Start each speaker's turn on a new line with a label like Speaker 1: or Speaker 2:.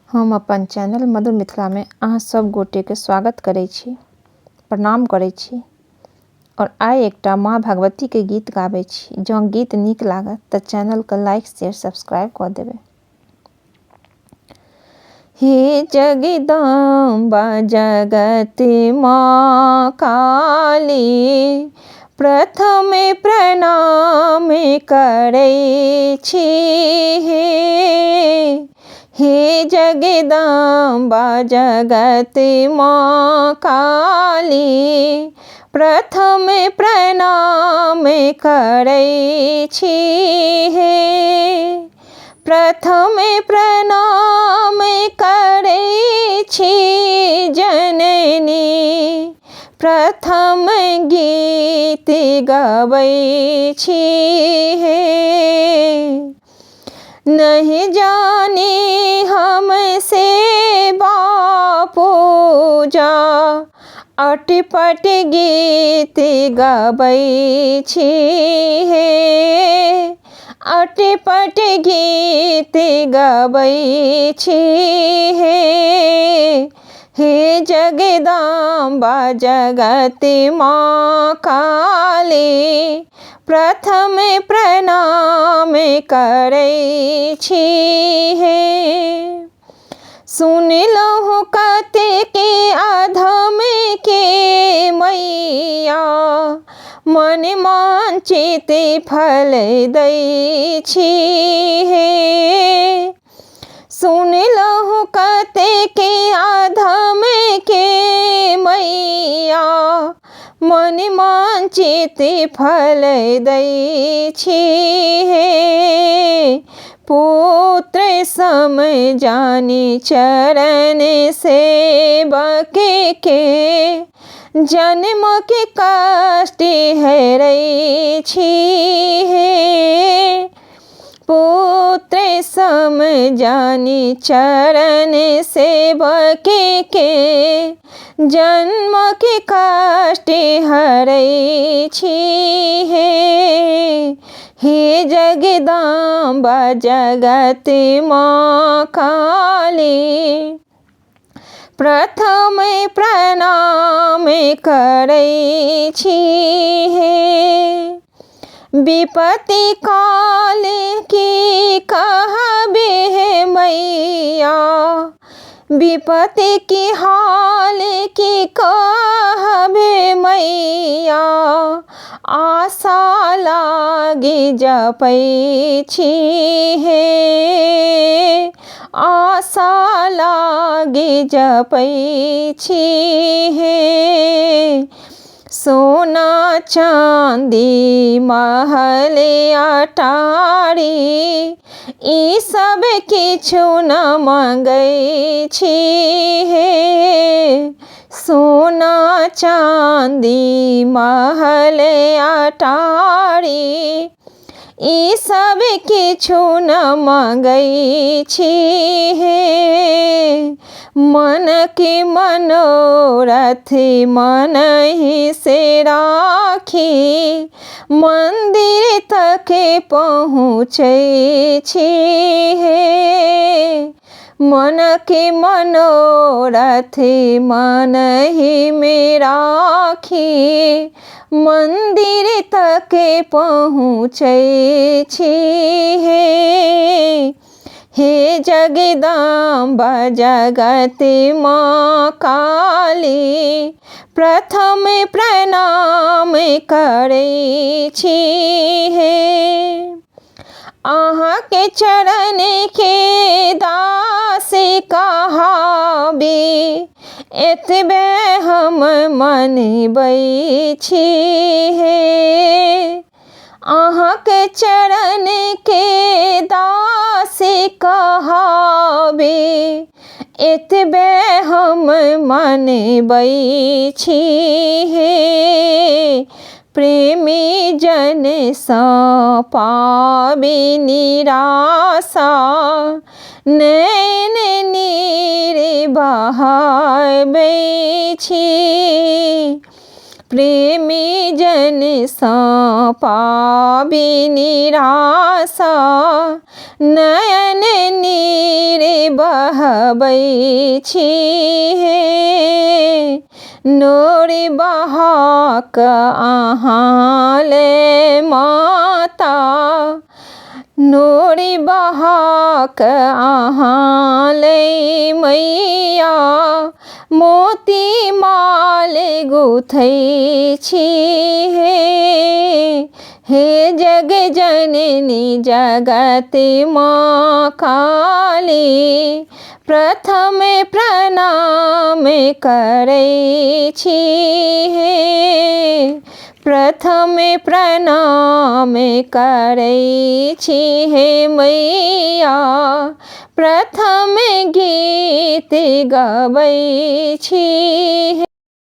Speaker 1: हम अपन चैनल मधुर मिथिला में अहाँ सब गोटे के स्वागत करै छी, प्रणाम करै छी और आइ एकटा माँ भगवती के गीत गाबै छी। जँ गीत नीक लागत तऽ चैनल के लाइक शेयर सब्सक्राइब कऽ देबै। हे जगदम्बा जगत माँ काली, प्रथम प्रणाम करै छी। हे जगदम्बा जगत माँ काली, प्रथम प्रणाम करै छी। प्रथम प्रणाम करै छी जननी, प्रथम गीत गबै छी। नहीं जानी हमसे पूजा, अटपट गीत गबै छी। अटपट गीत गबै छी। हे जगदम्बा जगत माँ काली, प्रथम प्रणाम करै छी। सुन लहु कतेके अधम के मैया, मन वांछित फल दै छी। सुन लहु कतेके अधम के मैया, मन वांछित फल दै छी। पुत्र सम जानी चरण सेवक के, जन्म के कष्ट हरै छी। पुत्र सम जानी चरण सेवक के, जन्म के कष्ट हरै छी। हे जगदम्बा जगत माँ काली, प्रथम प्रणाम करै छी। विपत्ति काल की कहबे मैया, विपत्ति की हाल की कहबे मैया, आशा लागी जपै छी। आशा लागी जपै छी। सोना चांदी महल अटारी, ई सब किछु न मंगै छी। सोना चांदी महल अटारी, ई सब किछु न मंगै छी। मन के मनोरथ मनहि से राखी, मंदिर तक पहुँचै छी। मन के मनोरथ मनहि में राखी, मंदिर तक पहुँचै छी। हे जगदम्बा जगत माँ काली, प्रथम प्रणाम करै छी। अहाँ के चरण के दास कहाबी, एतबे हम मनबै छी। अहाँ के चरण के दास कहाबी, एतबे हम मनबै छी। प्रेमी जन सँ पाबी निराशा, नैन नीर बहाबै छी। प्रेमी जन सँ पाबी निराशा, नयन नीर बहबै छी हे। नोरि बहाक अहाँ ले माता, नोरि बहाक अहाँ ले मैया, मोती माल गुथै छी हे जग जननी जगत माँ काली, प्रथम प्रणाम करै छी हे। प्रथम प्रणाम करै छी हे मैया, प्रथम गीत गबै छी।